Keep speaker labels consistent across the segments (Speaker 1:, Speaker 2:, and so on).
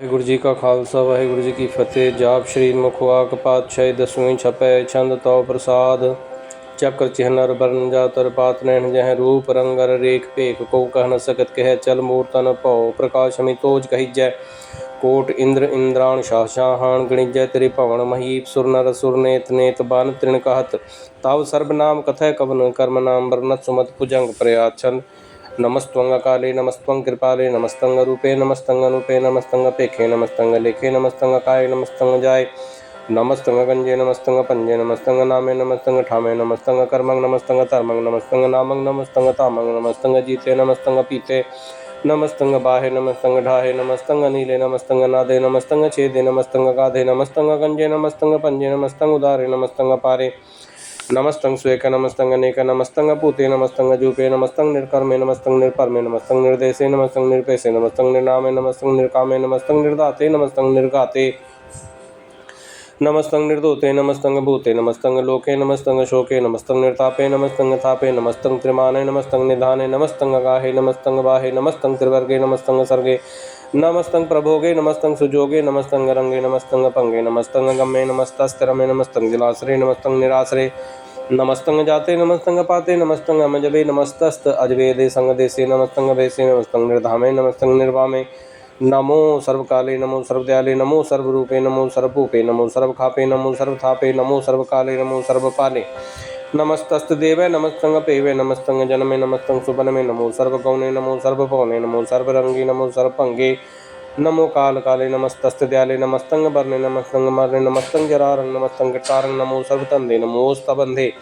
Speaker 1: वाहिगुरू जी का खालसा वाहिगुरू जी की फतेह। जाप श्री मुखवाक पातशाही दसवीं छपै छंद तो प्रसाद। चक्र चिन्ह बरन जातर पात नैन जह रूप रंगर रेख पेख को कह न सकत कह चल मूर्तन पौ प्रकाश अमितोज कहिजय कोट इंद्र इंद्राण शाहान गणिजय तेरे पवन महीप सुर नर सुर नेत नेत बान तृण कहत ताव सर्वनाम कथय कवन कर्म नाम वर्णत सुमत भुजंग प्रयात छंद। नमस्त्वं काले नमस्त्वं कृपाले नमस्तं रूपे नमस्तं अनुपे नमस्तं पेखे नमस्तं लेखे नमस्तं काय नमस्तं जाय नमस्तं गंजे नमस्तं पंजे नमस्तं नामे नमस्तं ठामे नमस्तं कर्मं नमस्तं धर्मं नमस्तं नामं नमस्तं तामं नमस्तं जीते नमस्तं पीते नमस्तं बाहे नमस्तं ढाहे नमस्तं नीले नमस्तं नादे नमस्तं छेदे नमस्तं गाधे नमस्तं गंजे नमस्तं पंजे नमस्तं उदारे नमस्तं पारे नमस्तं स्वेक नमस्तं अनेक नमस्तं पूते नमस्तं जूपे नमस्तं निर्कर्मे नमस्तं निर्परमे नमस्तं निर्देशे नमस्तं निर्पेशे नमस्तं निर्नामे नमस्तं निर्कामे नमस्तं निर्दाते नमस्तं निर्गाते नमस्तं निर्दूते नमस्तं भूते नमस्तं लोके नमस्तं शोके नमस्तं निर्तापे नमस्तं थापे नमस्तं त्रिमाने नमस्तं निधाने नमस्तं गाहे नमस्तं बाहे नमस्तं त्रिवर्गे नमस्तं सर्गे नमस्तं प्रभोगे नमस्तं सुजोगे नमस्तं रंगे नमस्तं पंगे नमस्तं गम्मे नमस्तस्तिरमे नमस्तं जलाश्रे नमस्तं निराश्रे नमस्तं जाते नमस्तं पाते नमस्तं अमजबे नमस्तस्त अजवेदे संगदेशे नमस्तं भेसे नमस्तं निर्धामे नमस्तं निर्वामे नमो सर्वकाले नमो सर्वदयाले नमो सर्वरूपे नमो सर्वभूपे नमो सर्वखापे नमो सर्वथापे नमो सर्वकाले नमो सर्वपाले नमस्तस्तदेवै नमस्तं पेवे नमस्तं जनमे नमस्तं सुबनमे नमो सर्वगौणे नमो सर्वभवने नमो सर्वरंगे नमो सर्वभंगे नमो काल काले नमस्तस्तदयाले नमस्तं वर्णे नमस्तं मरणे नमस्तं जरारं नमस्तं कटारं नमो सर्वतंदे नमोस्तबंधे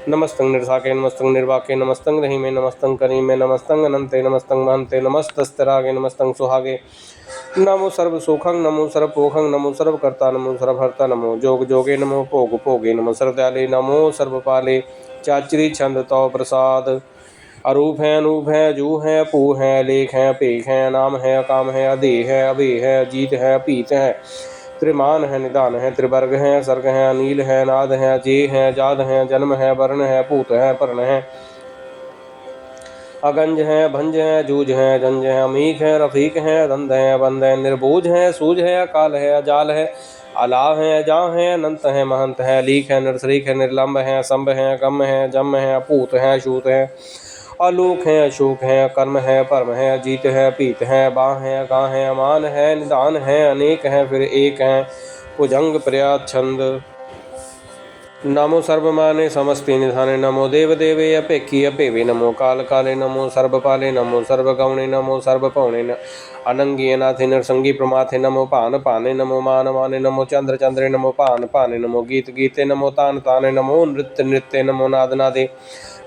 Speaker 1: नमस्तं निर्साके नमस्तं निर्वाके नमस्तं रहीमे नमस्तं करीमे नमस्तं अनंते नमस्तं महंते नमस्तस्तरागे नमस्तं सुहागे नमो सर्वसुखं नमो सर्वपोखं नमो सर्वकर्ता नमो सर्वहर्ता नमो जोग जोगे नमो भोग भोगे नमो सर्वदयाले नमो सर्वपाले चाचरी छंद तो प्रसाद। अरूप है अनूप है जू है पू है लेख है पेख है नाम है काम है अदेह है अभे है जीत है पीत है त्रिमान है निदान है त्रिवर्ग है सर्ग है अनील है नाद है जे है जाद है जन्म है वर्ण है पूत है पर्ण है अगंज है भंज है जूझ है जंज है अमीक है रफीक है दंद है बंद है निर्बोझ है सूझ है अकाल है अजाल है अलाव है जा है अनंत है महंत है लीक है नरसरीक है निर्लंब है संभ है गम है जम है अपूत है शूत है अलोक है अशोक है कर्म है परम है जीत है पीत है बा है गा है अमान है निदान है अनेक है फिर एक है भुजंग प्रयात छंद। नमो सर्वमाने समस्ते निधाने नमो देव देवे अपेक्षी अपेवे नमो काल काले नमो सर्वपाले नमो सर्वगौणे नमो सर्वपौणे अनंगी अनाथे नरसंगी प्रमाथे नमो पान पाने नमो मान माने नमो चंद्र चंद्रे नमो पान पाने नमो गीत गीते नमो तान ताने नमो नृत्य नृत्य नमो नाद नादे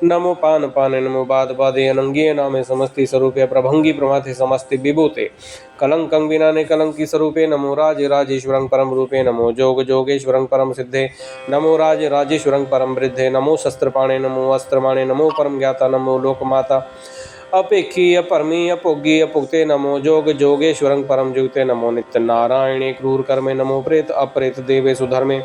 Speaker 1: नमो पान पाने नमो बाद बादे अनंगी नामे समस्ति स्वरूपे प्रभंगी प्रमाथे समस्ति विभूते कलंकं विनाने कलंकी स्वरूपे नमो राज राजेश्वरं परम रूपे नमो जोग जोगेश्वरं परम सिद्धे नमो राज राजेश्वरं परम वृद्धे नमो शस्त्रपाणे नमो अस्त्रमाणे नमो परम ज्ञाता नमो लोकमाता अपेक्षी अपरमी अपोगी अपुक्ते नमो जोग जोगेश्वरं परम जुगते नमो नित्य नारायणे क्रूर कर्मे नमो प्रेत अप्रेत देवे सुधर्मे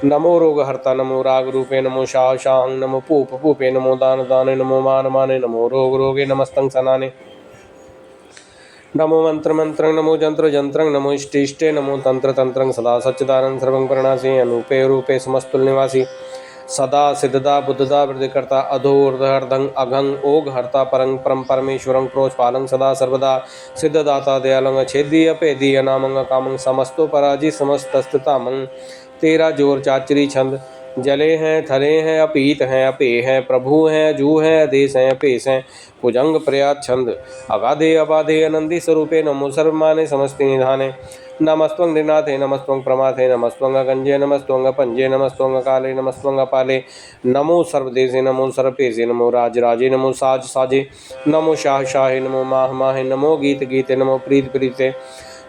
Speaker 1: नमो रोग हर्ता नमो राग रूपे नमो शाह शांग नमो पूप पूपे नमो दान दाने नमो मान माने नमो रोग रोगे नमस्तं सनाने नमो मंत्र मंत्रं नमो जंत्र जंत्रं नमो इष्टिष्टे नमो तंत्र तंत्रं सदा सच्चिदानंद सर्वं प्रणासी अनूपे रूपे समस्तुल निवासी सदा सिद्धदा बुद्धदा वृद्धिकर्ता अधोर्धर्धं अघं ओघ हर्ता परं परम परमेश्वरं प्रोचपालं सदा सर्वदा सिद्धदाता दयालं छेदी अपेदी अनामं कामं समस्तो पराजि समस्तस्तामं तेरा जोर चाचरी छंद। जले हैं थले हैं अपीत हैं अपे हैं प्रभु हैं जू हैं आदेश हैं पेश हैं भुजंग प्रयात छंद। अगाधे अबाधे आनंदी स्वरूपे नमो सर्वमाने समस्ति निधाने नमस्त्वं निनाथे नमस्त्वं प्रमाथे नमस्त्वं गंजे नमस्त्वं पंजे नमस्त्वं काले नमस्त्वं पाले नमो सर्वदेशे नमो सर्वपेशे नमो राज राजे नमो साज साजे नमो शाह शाहे नमो माह माहे नमो गीत गीते नमो प्रीत प्रीते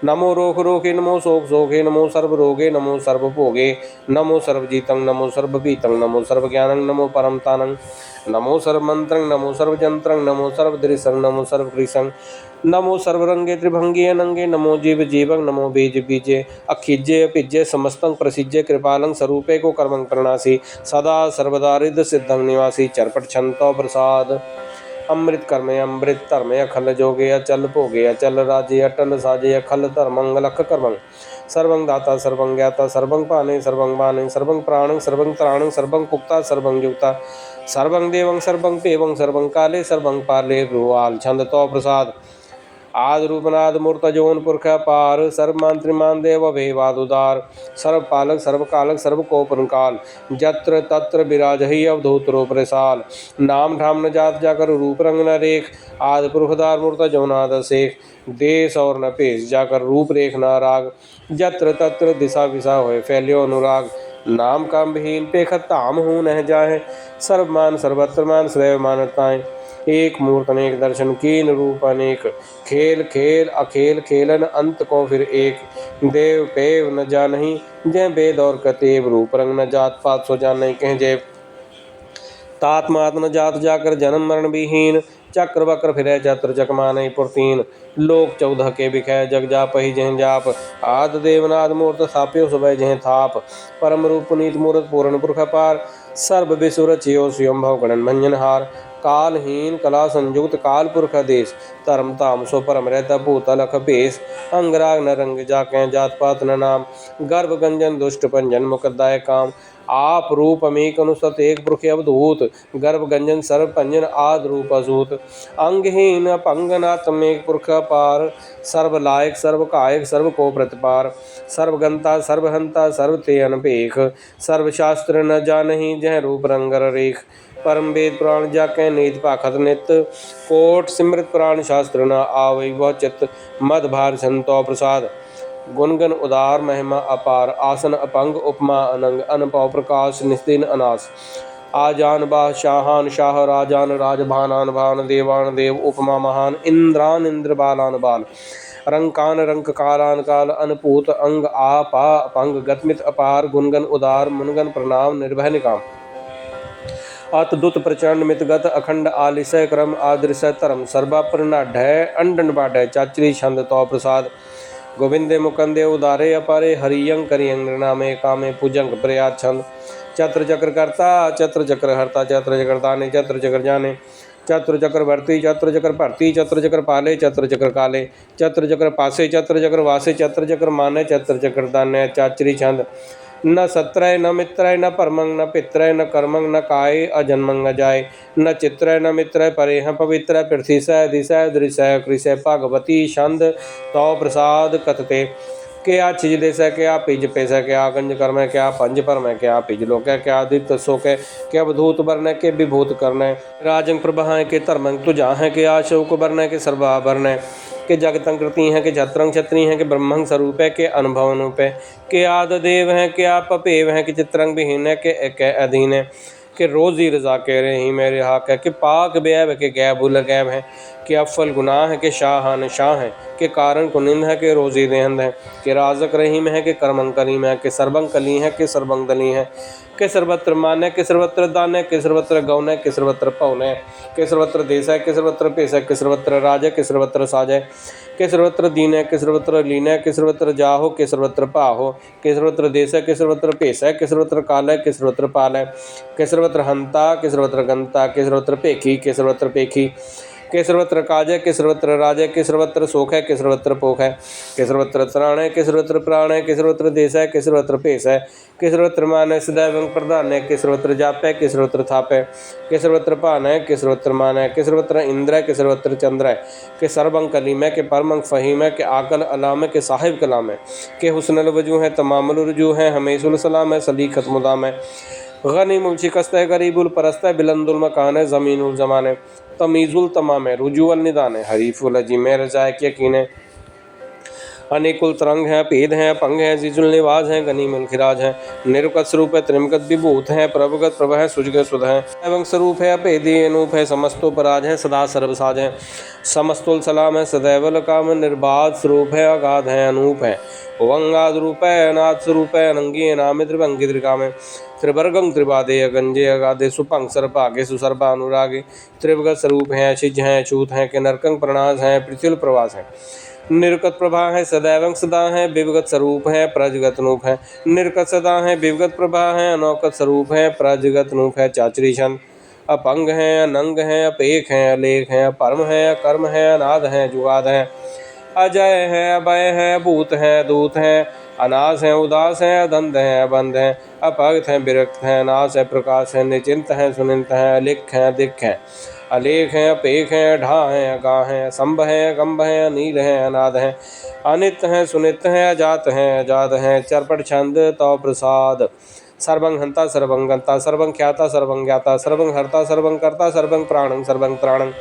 Speaker 1: नमो रोग रोगे नमो शोक शोके नमो सर्वरोगे नमो सर्वभोगे नमो सर्वजीतं नमो सर्वभीतं नमो सर्वज्ञानं नमो परमतानं नमो सर्वमंत्रं नमो सर्वजंत्रं नमो सर्वदृशं नमो सर्वकृशं नमो सर्वरंगे त्रिभंगे अनंगे नमो जीव जीवं नमो बीज बीजे अखिजे अपिजे समस्तं प्रसिज्जे कृपालं स्वरूपे को कर्मं प्रणासी सदा सर्वदा रिद्ध सिद्धं निवासी चरपट छंतो प्रसाद। अमृत कर्मे अमृत धर्मे अखल जोगे अचल भोगे अचल राजे अटल साजे अखल धर्मं लख कर्मं सर्वं दाता सर्वं ज्ञाता सर्वं पाने सर्वं बाने सर्वं प्राणं सर्वं त्राणं सर्वं पुक्ता सर्वं युक्ता सर्वं देवं सर्वं पेवं सर्वं काले सर्वं पाले रुवाल छंद तो प्रसाद आद रूपनाद मूर्त जोन पुरख पार सर्वमंत्रिमान देव भेवाद उदार सर्वपालक सर्वकालक सर्वकोपरकाल जत्र तत्र विराजहि अवधूत रूप रसाल नाम ठाम न जात जाकर रूप रंग न रेख आद पुरखदार मूर्त जौनाद शेख देश और न पेश जाकर रूप रेख न राग जत्र तत्र दिशा विशा होए फैल्यो अनुराग नाम काम विहीन पेखत धाम हूँ नह जाए सर्वमान सर्वत्र मान सदैव मानताएं एक मूर्त अनेक दर्शन कीन रूप अनेक खेल खेल अखेल खेलन अंत को फिर एक देव पेव न जानही जय वेद और कतेव रूप रंग न जात पात सो जान नहीं कह जय तात मात न जात जाकर जन्म मरण विहीन चक्र वक्र फिर चत्र चकमान पुरतीन लोक 14 के बिखय जग जाप ही जह जाप आद देवनाद मूर्त स्थाप्यो सुबह जह थाप परम रूप पुनीत मूर्त पूर्ण पुरख पार सर्व विसुर चियो स्वयंभव गणन भंजन हार कालहीन कला संयुक्त काल पुरख देश धर्म ताम सो परम रहता भूतल अख भेष अंगराग न रंग जाके जात पात न नाम गर्भ गंजन दुष्ट पंजन मुकदाय काम आप रूप अमेक अनुसत एक पुरख अवधूत गर्भ गंजन सर्व पंजन आद रूप असूत अंगहीन अपंगनात्मेक पुरख पार सर्व लायक सर्व कायक सर्व को प्रतिपार सर्वगंता सर्वहंता सर्व ते अनपेख सर्वशास्त्र न जानही जह रूप रंगर रेख परम वेद पुराण जाकै नीत पाखत नित कोट सिमृत पुराण शास्त्र न आवै वह चित्त मद भार संतो प्रसाद गुणगन उदार महिमा अपार आसन अपंग उपमा अनंग अनपौ प्रकाश निस्दिन अनास आजान बाह शाहान शाह राजान राजभानान भान देवान देव उपमा महान इंद्रान इंद्र बालान बाल रंकान रंक कालान काल अनपूत अंग आपा अपंग गतमित अपार गुणगन उदार मुनगन प्रणाम निर्भय निकाम अतदुत प्रचंड मितगत अखंड आलिसय क्रम आदृश्य धर्म सर्वा प्रनाढ़ अंडन बाढ़ चाचरी छंद तो प्रसाद गोविंदे मुकंदे उदारे अपारे हरियंग करियंग नामे कामे पूजंग प्रयात छंद चत्र चक्र करता चत्र चक्र हरता चत्र चक्र दाने चत्र चक्र जाने चत्र चक्र भरती चत्र चक्र भरती चत्र चक्र पाले चत्र चक्र काले चत्र चक्र पासे चत्र चक्र वासे चत्र चक्र माने चत्र चक्र दाने चाचरी छंद न सत्रय न मित्रय न परमंग न पित्रय न कर्मंग न काय अजन्मंग जाय न चित्रय न मित्रय परेह पवित्र पृथ्वीसय दिशय दृशय कृषय भगवती छंद तो प्रसाद कथते क्या छिज देसै क्या पिज पेसै क्या गंज कर्म क्या पंज परम क्या पिज लोक क्या आदित्य शोक क्या अवधूत वर्ण के विभूत कर्ण राजंग प्रभा के धर्मंग तुझा है के आशोक वर्ण के सर्वाभरण के जगतंग कृति हैं के छत्रंग छत्री हैं के ब्रह्मंग स्वरूप है के अनुभव अनूप है के आद देव हैं के आप अपेव हैं कि चित्रंग विहीन है के अधीन है कि रोज़ी रजा कह रहे ही मेरे हाक है कि पाक बेब के गैबुल गैब है कि अफल गुनाह है कि शाहान शाह है कि कारण कुनिंद है कि रोज़ी देहंद है कि राजक रहीम है कि कर्मंग करीम है कि सर्वंग कली है कि सर्वंग दली है कि सर्वत्र मान है कि सर्वत्र दान है कि सर्वत्र गौन है कि सर्वत्र पवन है कि सर्वत्र देश है कि सर्वत्र पेश है कि सर्वत्र राज है कि सर्वत्र साज है कि सर्वत्र दीन है कि सर्वत्र लीन है कि सर्वत्र जाहो कि सर्वत्र पाहो कि सर्वत्र देश है कि सर्वत्र पेश है कि सर्वत्र काल है कि सर्वत्र पाल है कि सर्वत्र हंता कि सर्वत्र गंता कि सर्वत्र पेखी कि सर्वत्र पेखी कि सर्वत्र काज है कि सर्वत्र राज है कि सर्वत्र शोक है कि सर्वत्र पोख है कि सर्वत्र त्राण है कि सर्वत्र प्राण है कि सर्वत्र देश है कि सर्वत्र पेश है कि सर्वत्र मान है सदैव प्रधान है कि सर्वत्र जाप है कि सर्वत्र थाप है कि सर्वत्र पान है कि सर्वत्र मान है कि सर्वत्र इंद्र है कि सर्वत्र चंद्र है कि सर्वंग कलीम है कि परमंग फहीम है कि आकल अलाम है कि साहिब कलाम है कि हुस्नल वजू है तमामुल रुजू है हमेशुल सलाम है सलीखत मुदाम है गनीमुल शिकस्त है गरीबुल परस्त है बिलंदुल मकान है ज़मीनुल जमान है तमीज़ुल तमाम है रुजूअल निदान है हरीफुल अजीम है रजायक यकीन है अनेकुल तरंग हैं भेद हैं पंग हैं जीजुल निवाज हैं गनीमुल खिराज हैं निरुकत स्वरूप है त्रिमगत विभूत हैं प्रभगत प्रभ है सुजगत सुध हैं एवं स्वरूप है अभेदी अनूप है समस्तोपराज हैं सदा सर्वसाज हैं समस्तुल सलाम है सदैवल काम निर्बाध स्वरूप है अगाध है अनूप है वंगाद रूप है अनाथ स्वरूप है अनंगी अनामित त्रिभंगी त्रिकाम है त्रिवर्गं त्रिपादे अगंजे अगाधे सुपंग सर्पागे सुसर्पा अनुरागे त्रिवगत स्वरूप हैं शिज हैं अछूत हैं कि नरकंग प्रणास हैं पृथ्वी प्रवास हैं निर्गत प्रभा है सदैवं सदा है विवगत स्वरूप है प्रजगत नूप है निर्गत सदा है विवगत प्रभा है अनौकत स्वरूप है प्रजगत नूप है चाचरी छंद अपंग हैं, अनंग हैं, अपेख हैं, अलेख हैं, अपरम हैं, अकर्म हैं, अनाद हैं, जुगाद हैं, अजय हैं, अभय हैं, भूत हैं, दूत हैं, अनास हैं, उदास हैं, अदंध हैं, अबंध हैं, अपगत हैं, विरक्त हैं, नाश है, प्रकाश हैं, निचिंत हैं, सुनिंत हैं, अलिख हैं, दिख हैं, अलेख हैं, अपेख हैं, ढा हैं, अगा हैं, संभ हैं, अगम्भ हैं, अनील हैं, अनाद हैं, अनित हैं, सुनित हैं, अजात हैं, अजात हैं, चरपट छंद तो प्रसाद, सर्वं हंता सर्वं गंता सर्वं ख्याता सर्वं ज्ञाता सर्वं हर्ता सर्वं कर्ता सर्वं प्राणं सर्वं त्राणं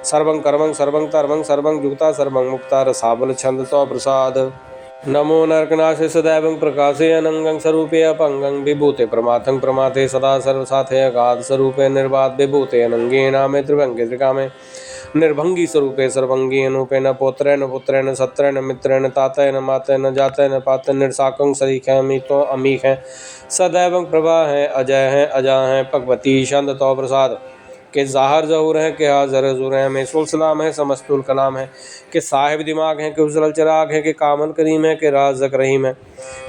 Speaker 1: सर्वं कर्मं सर्वं धर्मं सर्वं जुगता सर्वं मुक्ता रसाबल छंद तो प्रसाद। नमो नरकनाशे सदैवं प्रकाशे अनंगं स्वरूपे अपंगं विभूते प्रमाथं प्रमाथे सदा सर्वसाथे अगाध स्वरूपे निर्वाद विभूते अनंगे नामे त्रिभंगे त्रिकामे निर्भंगी स्वरूपे सर्वंगी अनूपे न पोत्रे न पुत्रे न सत्रे न मित्रे न ताते न माते न जाते न पाते निर्साकं सरीख है अमीतो अमीख है सदैवं प्रभा है अजय है अजा है भगवती छंद तो प्रसाद के ज़ाहर ज़हूर हैं के हाज़र हज़ूर हैं मेसुल सलाम है समस्तुल कलाम है के साहिब दिमाग हैं के उजल चिराग है के कामल करीम है के राज़क रहीम है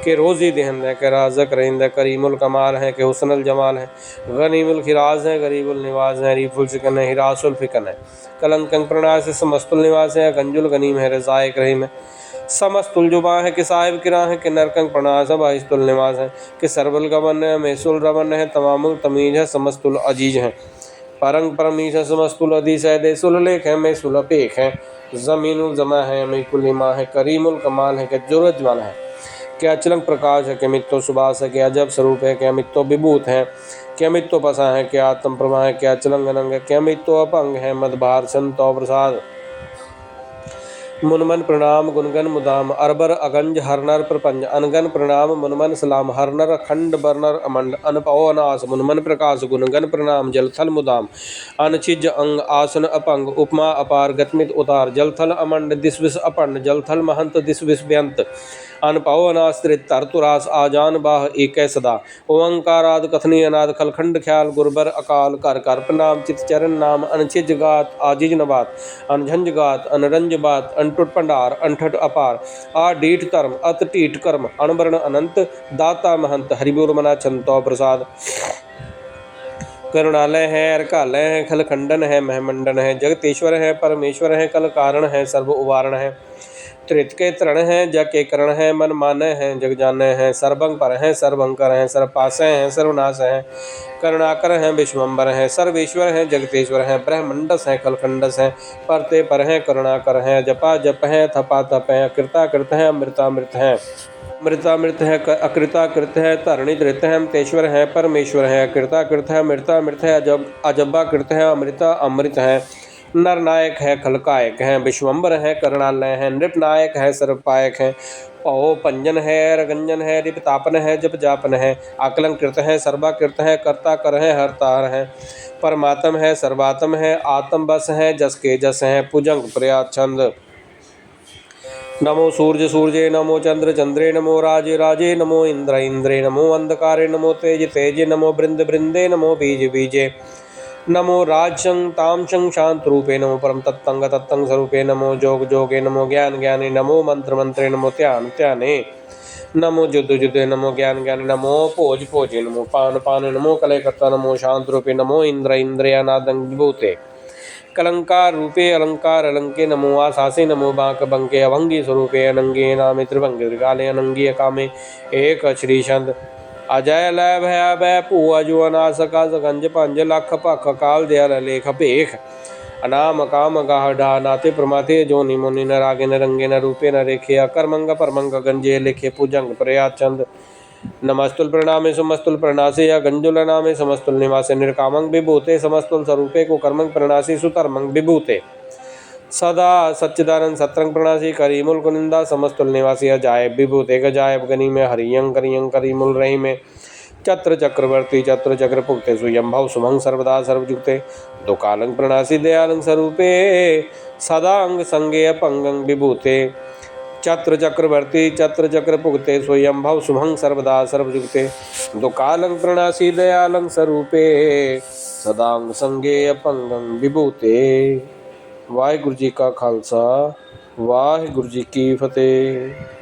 Speaker 1: के रोज़ी दहन है के राज़क रहीम है करीमुल कमाल है के हुस्नुल जमाल है गनीमुल खिराज है गरीबुल निवाज है रीफुल सिकन है हिरासुल फिकन है कलंकं प्रणास है समस्तुल निवास है गंजुल गनीम है रज़ाइक रहीम है समस्तुल जुबा है कि साहिब किरा है कि नरकंग प्रणास है बाहिस्तुल निवास है कि सरबुल गमन है मेसुल रमन है तमामुल तमीज है समस्तुल अजीज हैं परंग परमीश समस्तुल अधीश है देसुल लेख है मेसुल अपेख है ज़मीनुल जमा है मेकुलिमा है करीमुल कमाल है कि जुरजवान है कि अचलंग प्रकाश है कि मित्तो सुबास है कि अजब स्वरूप है कि अमित्तो विभूत है कि अमित्तो पसा है कि आत्म प्रभा है कि अचलंग अनंग है कि अमित्तो अपंग है मदभार संतो प्रसाद मुनमन प्रणाम गुनगन मुदाम अरबर अगंज हरनर प्रपंज अनगन प्रणाम मुनमन सलाम हरनर अखंड बरनर अमंड अनपो अनास मुनमन प्रकाश गुनगन प्रणाम जलथल मुदाम अनचिज अंग आसन अपंग उपमा अपार गतमित उतार जलथल अमंड दिसविस अपंड जलथल महंत दिसविस व्यंत अनपाओ अनास्त्रित तरतुरास आजान बाह एक सदा ओंकाराद कथनी अनाद खलखंड ख्याल गुरबर अकाल कर कर प्रणाम चित चरण नाम अनचिज गात आजिज नबात अनझंझ गात अनरंज बात अनटुट भंडार अनठट अपार आ डीठ कर्म अत टीठ कर्म अनवरण अनंत दाता महंत हरिबोल मना छंतो प्रसाद करुणालय है अर्कालय है खलखंडन है महमंडन है जगतेश्वर है परमेश्वर है कल कारण है सर्व उवारण है त्रित के तरण हैं जग के करण हैं मन माने हैं जग जाने हैं सर्वंग पर हैं सर्वंकर हैं सर्वपासे हैं सर्वनाश हैं करुणाकर हैं विश्वम्बर हैं सर्वेश्वर हैं जगतेश्वर हैं ब्रह्मंडस हैं कलखंडस हैं परते पर हैं करुणाकर हैं जपा जप हैं थपा तप हैं अकृता कृत हैं अमृतामृत हैं अमृतामृत है अकृता कृत है धरणि धृत है अमतेश्वर है परमेश्वर है अकृता कृत है अमृतामृत है अजब्बा कृत है अमृता अमृत है नरनायक है खलकायक हैं विश्वम्बर है करुणालय है नृपनायक है सर्वपायक है पहो पंजन है रगंजन है रिपतापन है जप जापन है आकलंकृत है सर्वाकृत है कर्ता कर है हरतार है परमात्म है सर्वात्म है आत्म बस है जस के जस है पुजंग प्रयाछंद नमो सूर्य सूर्ये नमो चंद्र चंद्रे नमो राजे राजे नमो इंद्र इंद्रे नमो अंधकारे नमो तेज तेजे नमो बृंद बृंदे नमो बीज बीजे नमो राजं तामशं शांत रूपे नमो परम तत्तंग तत्तंग स्वरूपे नमो जोग जोगे नमो ज्ञान ज्ञाने नमो मंत्र मंत्रे नमो ध्यान ध्याने नमो युद्ध युद्धे नमो ज्ञान ज्ञाने नमो भोज भोजे नमो पान पान नमो कलयकर्ता नमो शांत रूपे नमो इंद्र इंद्रियानादं विभूते कलंकार रूपे अलंकार अलंके नमो आसासे नमो बांक बंके अभंगी स्वरूपे अनंगे नामे त्रिभंगे त्रिकाले अनंगी कामे एक श्री छंद अजय लय भया भय भूआ जो अनासका सगंज पंज लख पख काल दयाल लेख भेख अनाम काम गाह डा नाते प्रमाते जो निमुनि न रागे न रंगे न रूपे न रेखे अकर्मंग परमंग गंजे लेखे पूजंग प्रयाचंद नमस्तुल प्रणामे समस्तुल प्रणासे या गंजुल नामे समस्तुल निवासे निर्कामंग विभूते समस्तुल स्वरूपे को कर्मंग प्रणासी सुतर्मंग विभूते सदा सच्चिदानंद सत्रंग प्रणासी करीमुल कुनिंदा समस्तुल निवासी अजायब विभूते गजायब गनी में हरियं करियं करीमुल रही में चत्र चक्रवर्ती चत्र चक्र पुक्ते सुयंभव सुभंग सर्वदा सर्वजुक्ते दो कालंग प्रणासी दयालंग स्वरूपे सदा अंग संगे अपंगंग विभूते चत्र चक्रवर्ती चत्र चक्र पुगते स्वयंभव शुभंग सर्वदा सर्वजुगते दो कालंग प्रणासी दयालंग स्वरूपे सदांग संगे अपंगंग विभूते। वाहिगुरु जी का खालसा वाहिगुरु जी की फतेह।